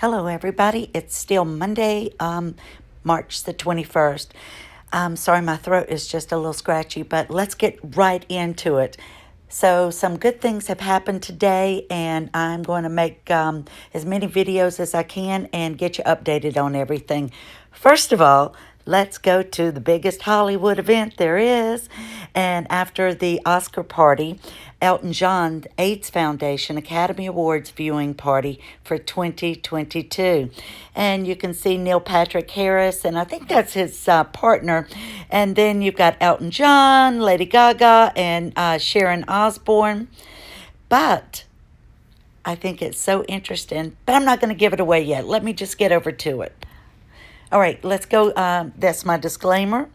Hello, everybody. It's still Monday, March the 21st. Sorry, my throat is just a little scratchy, but let's get right into it. So some good things have happened today, and I'm going to make as many videos as I can and get you updated on everything. First of all, let's go to the biggest Hollywood event there is. And after the Oscar party, Elton John AIDS Foundation Academy Awards viewing party for 2022. And you can see Neil Patrick Harris, and I think that's his partner. And then you've got Elton John, Lady Gaga, and Sharon Osbourne. But I think it's so interesting, but I'm not going to give it away yet. Let me just get over to it. All right, let's go. That's my disclaimer.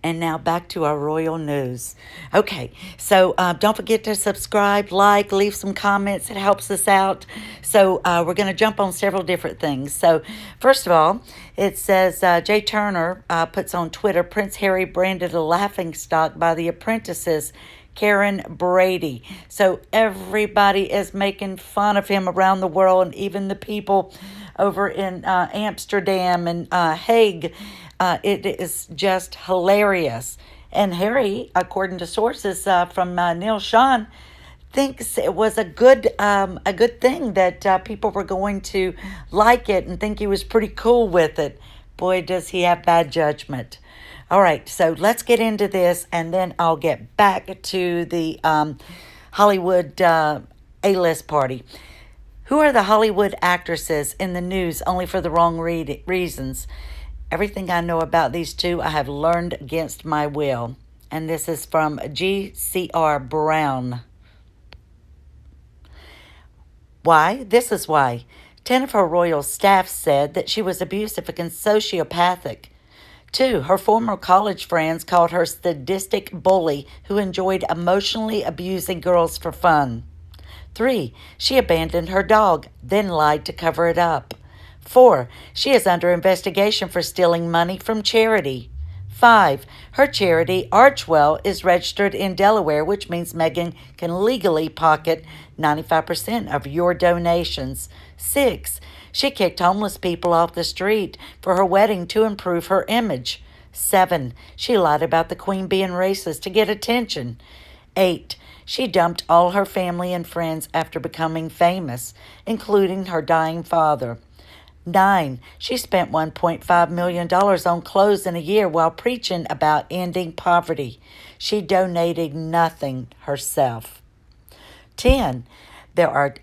And now back to our royal news. Okay, so don't forget to subscribe, like, leave some comments. It helps us out. So we're going to jump on several different things. So first of all, it says Jay Turner puts on Twitter, Prince Harry branded a laughingstock by the apprentices, Karen Brady. So everybody is making fun of him around the world, and even the people over in Amsterdam and Hague. It is just hilarious. And Harry, according to sources from Neil Sean, thinks it was a good thing that people were going to like it and think he was pretty cool with it. Boy, does he have bad judgment. All right, so let's get into this, and then I'll get back to the Hollywood A-list party. Who are the Hollywood actresses in the news only for the wrong reasons? Everything I know about these two, I have learned against my will. And this is from G.C.R. Brown. Why? This is why. 10 of her royal staff said that she was abusive and sociopathic. 2, her former college friends called her sadistic bully who enjoyed emotionally abusing girls for fun. 3, she abandoned her dog, then lied to cover it up. 4, she is under investigation for stealing money from charity. 5, her charity, Archwell, is registered in Delaware, which means Meghan can legally pocket 95% of your donations. 6, she kicked homeless people off the street for her wedding to improve her image. 7, she lied about the Queen being racist to get attention. 8, she dumped all her family and friends after becoming famous, including her dying father. 9, she spent $1.5 million on clothes in a year while preaching about ending poverty. She donated nothing herself. 10, there are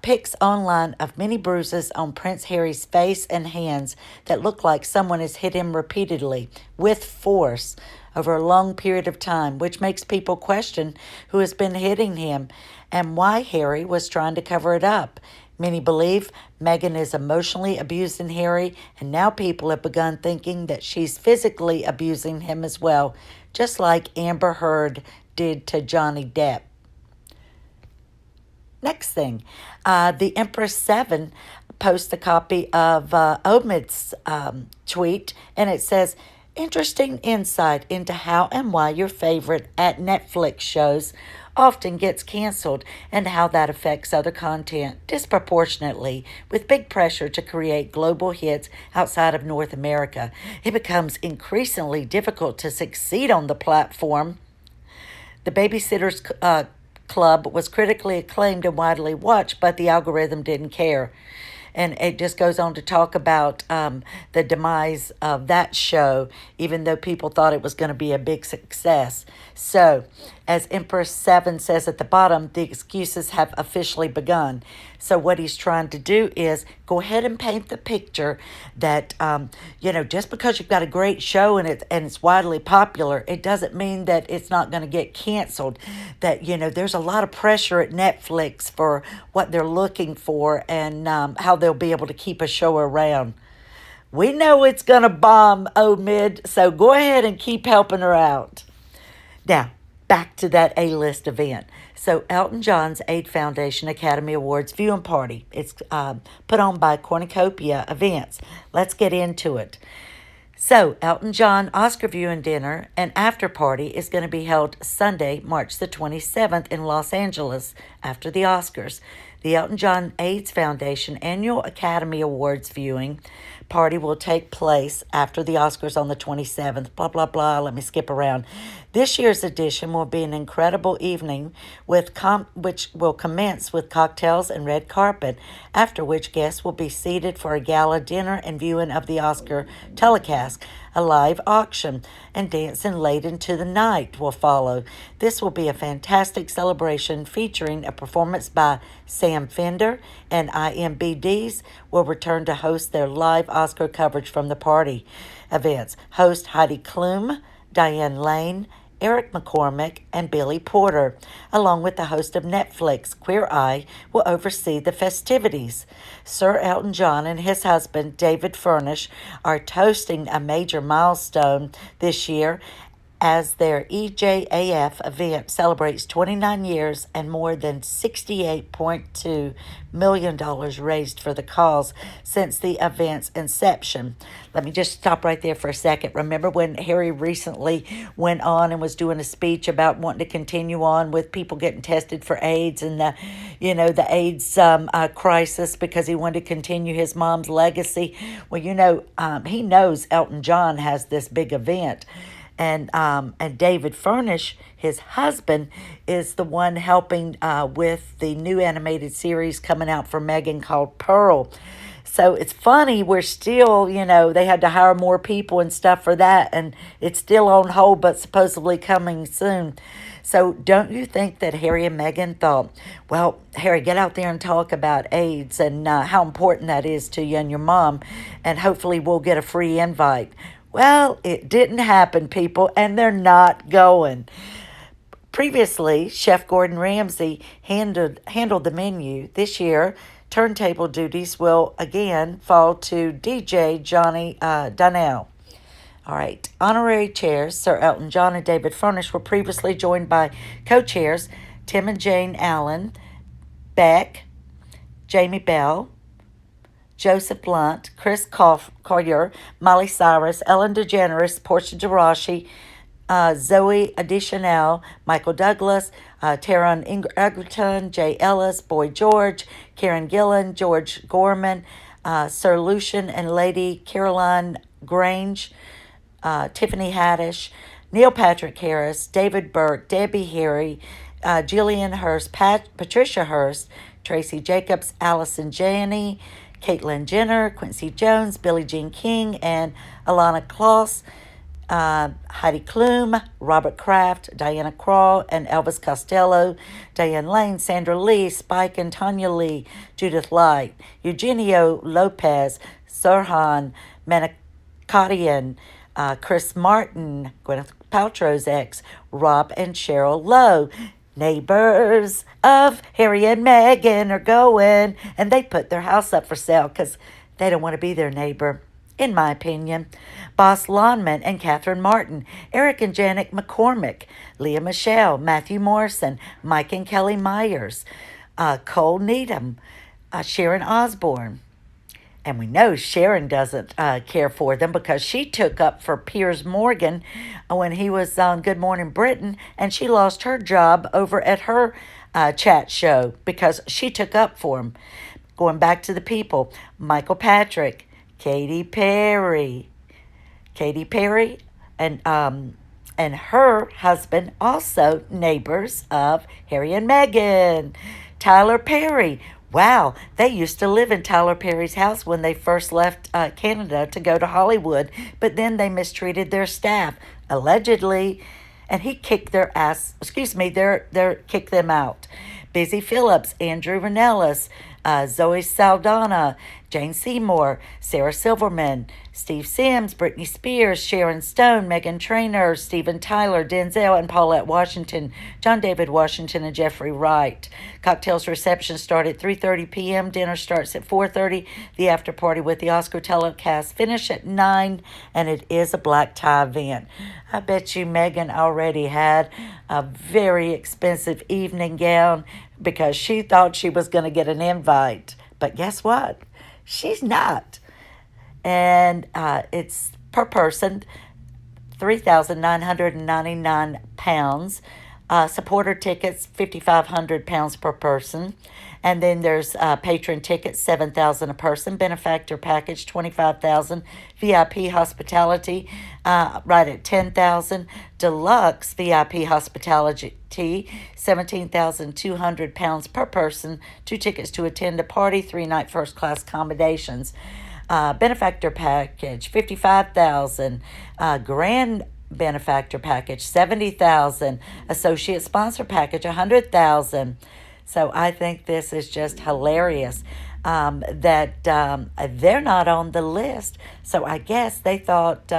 pics online of many bruises on Prince Harry's face and hands that look like someone has hit him repeatedly, with force, over a long period of time, which makes people question who has been hitting him and why Harry was trying to cover it up. Many believe Meghan is emotionally abusing Harry, and now people have begun thinking that she's physically abusing him as well, just like Amber Heard did to Johnny Depp. Next thing, the Empress 7 posts a copy of Omid's tweet, and it says, interesting insight into how and why your favorite at Netflix shows often gets canceled and how that affects other content disproportionately. With big pressure to create global hits outside of North America, it becomes increasingly difficult to succeed on the platform. The Babysitter's Club was critically acclaimed and widely watched, but the algorithm didn't care. And it just goes on to talk about the demise of that show, even though people thought it was going to be a big success. So, as Empress 7 says at the bottom, the excuses have officially begun. So what he's trying to do is go ahead and paint the picture that, just because you've got a great show and it's widely popular, it doesn't mean that it's not going to get canceled. That, there's a lot of pressure at Netflix for what they're looking for and how they'll be able to keep a show around. We know it's going to bomb, Omid, so go ahead and keep helping her out. Now, back to that A-list event. So Elton John's AIDS Foundation Academy Awards viewing party. It's put on by Cornucopia Events. Let's get into it. So Elton John Oscar viewing dinner and after party is going to be held Sunday, March the 27th in Los Angeles after the Oscars. The Elton John AIDS Foundation annual Academy Awards viewing party will take place after the Oscars on the 27th. Blah, blah, blah. Let me skip around. This year's edition will be an incredible evening which will commence with cocktails and red carpet, after which guests will be seated for a gala dinner and viewing of the Oscar telecast. A live auction and dancing late into the night will follow. This will be a fantastic celebration featuring a performance by Sam Fender, and IMBDs will return to host their live Oscar coverage from the party events. Host Heidi Klum, Diane Lane, Eric McCormick, and Billy Porter, along with the host of Netflix, Queer Eye, will oversee the festivities. Sir Elton John and his husband, David Furnish, are toasting a major milestone this year as their EJAF event celebrates 29 years and more than $68.2 million raised for the cause since the event's inception. Let me just stop right there for a second. Remember when Harry recently went on and was doing a speech about wanting to continue on with people getting tested for AIDS and the AIDS crisis because he wanted to continue his mom's legacy? Well, he knows Elton John has this big event. And David Furnish, his husband, is the one helping with the new animated series coming out for Meghan called Pearl. So it's funny, we're still, they had to hire more people and stuff for that, and it's still on hold, but supposedly coming soon. So don't you think that Harry and Meghan thought, well, Harry, get out there and talk about AIDS and how important that is to you and your mom, and hopefully we'll get a free invite. Well, it didn't happen, people, and they're not going. Previously, Chef Gordon Ramsay handled the menu. This year, turntable duties will again fall to DJ Johnny Donnell. All right. Honorary chairs, Sir Elton John and David Furnish, were previously joined by co-chairs Tim and Jane Allen, Beck, Jamie Bell, Joseph Blunt, Chris Collier, Miley Cyrus, Ellen DeGeneres, Portia de Rossi, Zoe Deschanel, Michael Douglas, Taron Egerton, Jay Ellis, Boy George, Karen Gillan, George Gorman, Sir Lucian and Lady Caroline Grange, Tiffany Haddish, Neil Patrick Harris, David Burke, Debbie Harry, Jillian Hurst, Patricia Hurst, Tracy Jacobs, Allison Janney, Caitlyn Jenner, Quincy Jones, Billie Jean King, and Alana Kloss, Heidi Klum, Robert Kraft, Diana Krall, and Elvis Costello, Diane Lane, Sandra Lee, Spike and Tanya Lee, Judith Light, Eugenio Lopez, Sirhan Manakadian, Chris Martin, Gwyneth Paltrow's ex, Rob and Cheryl Lowe. Neighbors of Harry and Meghan are going, and they put their house up for sale because they don't want to be their neighbor, in my opinion. Boss Lawnman and Catherine Martin, Eric and Janet McCormick, Leah Michelle, Matthew Morrison, Mike and Kelly Myers, Cole Needham, Sharon Osbourne. And we know Sharon doesn't care for them because she took up for Piers Morgan when he was on Good Morning Britain, and she lost her job over at her chat show because she took up for him. Going back to the people, Michael Patrick, Katy Perry, and her husband, also neighbors of Harry and Meghan. Tyler Perry. Wow, they used to live in Tyler Perry's house when they first left Canada to go to Hollywood, but then they mistreated their staff, allegedly, and he kicked their ass, kicked them out. Busy Phillips, Andrew Ranellis, Zoe Saldana, Jane Seymour, Sarah Silverman, Steve Sims, Britney Spears, Sharon Stone, Meghan Trainor, Steven Tyler, Denzel and Paulette Washington, John David Washington, and Jeffrey Wright. Cocktails reception start at 3:30 p.m. Dinner starts at 4:30. The after party with the Oscar telecast finish at 9, and it is a black tie event. I bet you Meghan already had a very expensive evening gown because she thought she was going to get an invite. But guess what? She's not. And it's per person, £3,999. Supporter tickets, £5,500 per person. And then there's patron tickets, $7,000 a person. Benefactor package, $25,000. VIP hospitality, right at $10,000. Deluxe VIP hospitality, £17,200 per person. 2 tickets to attend a party, 3-night first-class accommodations. Benefactor package, $55,000. Grand benefactor package, $70,000. Associate sponsor package, $100,000. So I think this is just hilarious that they're not on the list. So I guess they thought,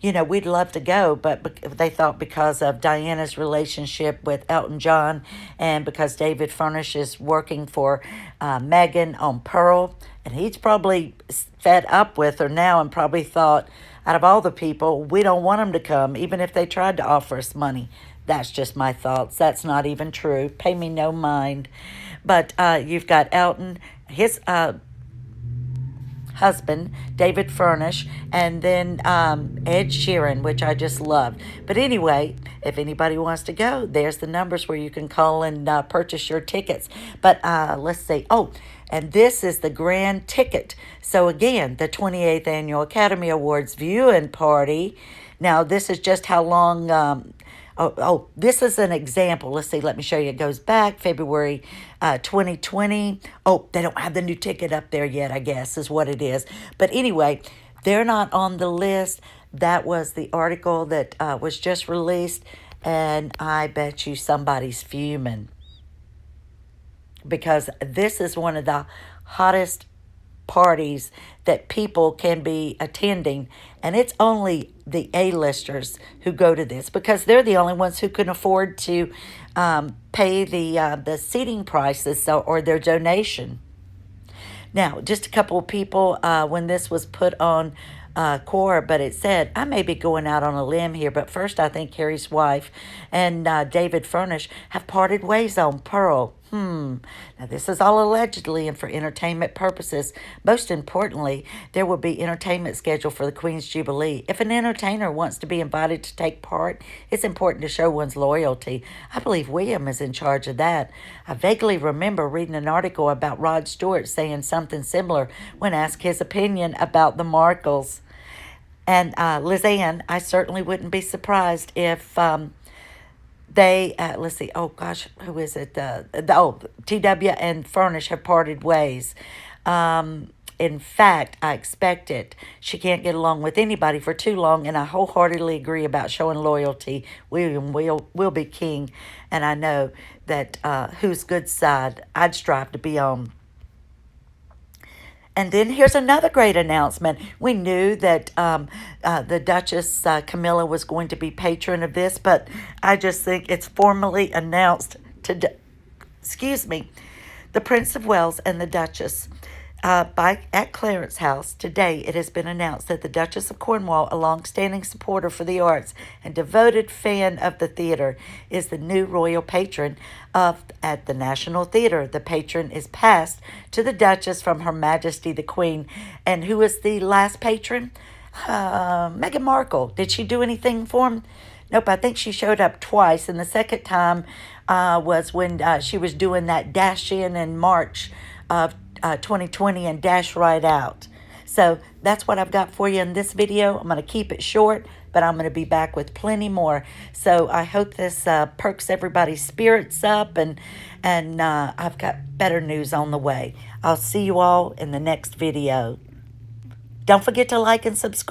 we'd love to go, but they thought because of Diana's relationship with Elton John and because David Furnish is working for Meghan on Pearl, and he's probably fed up with her now and probably thought, out of all the people, we don't want them to come, even if they tried to offer us money. That's just my thoughts. That's not even true. Pay me no mind. But you've got Elton, his husband, David Furnish, and then Ed Sheeran, which I just love. But anyway, if anybody wants to go, there's the numbers where you can call and purchase your tickets. But let's see. Oh, and this is the grand ticket. So again, the 28th Annual Academy Awards viewing party. Now, this is just how long... this is an example. Let's see. Let me show you. It goes back February 2020. Oh, they don't have the new ticket up there yet, I guess, is what it is. But anyway, they're not on the list. That was the article that was just released. And I bet you somebody's fuming. Because this is one of the hottest parties that people can be attending, and it's only the A-listers who go to this because they're the only ones who can afford to pay the seating prices or their donation. Now, just a couple of people when this was put on Quora, but it said, I may be going out on a limb here, but first I think Harry's wife and David Furnish have parted ways on Pearl. Now, this is all allegedly and for entertainment purposes. Most importantly, there will be entertainment scheduled for the Queen's Jubilee. If an entertainer wants to be invited to take part, it's important to show one's loyalty. I believe William is in charge of that. I vaguely remember reading an article about Rod Stewart saying something similar when asked his opinion about the Markles. And Lizanne, I certainly wouldn't be surprised if... they, let's see, oh gosh, who is it? TW and Furnish have parted ways. In fact, I expect it. She can't get along with anybody for too long, and I wholeheartedly agree about showing loyalty. William will be king, and I know that whose good side I'd strive to be on. And then here's another great announcement. We knew that the Duchess Camilla was going to be patron of this, but I just think it's formally announced today. Excuse me. The Prince of Wales and the Duchess. At Clarence House today, it has been announced that the Duchess of Cornwall, a long-standing supporter for the arts and devoted fan of the theater, is the new royal patron at the National Theater. The patron is passed to the Duchess from Her Majesty the Queen. And who is the last patron? Meghan Markle. Did she do anything for him? Nope, I think she showed up twice, and the second time was when she was doing that dash in March of 2020 and dash right out. So that's what I've got for you in this video. I'm going to keep it short, but I'm going to be back with plenty more. So I hope this perks everybody's spirits up, and I've got better news on the way. I'll see you all in the next video. Don't forget to like and subscribe.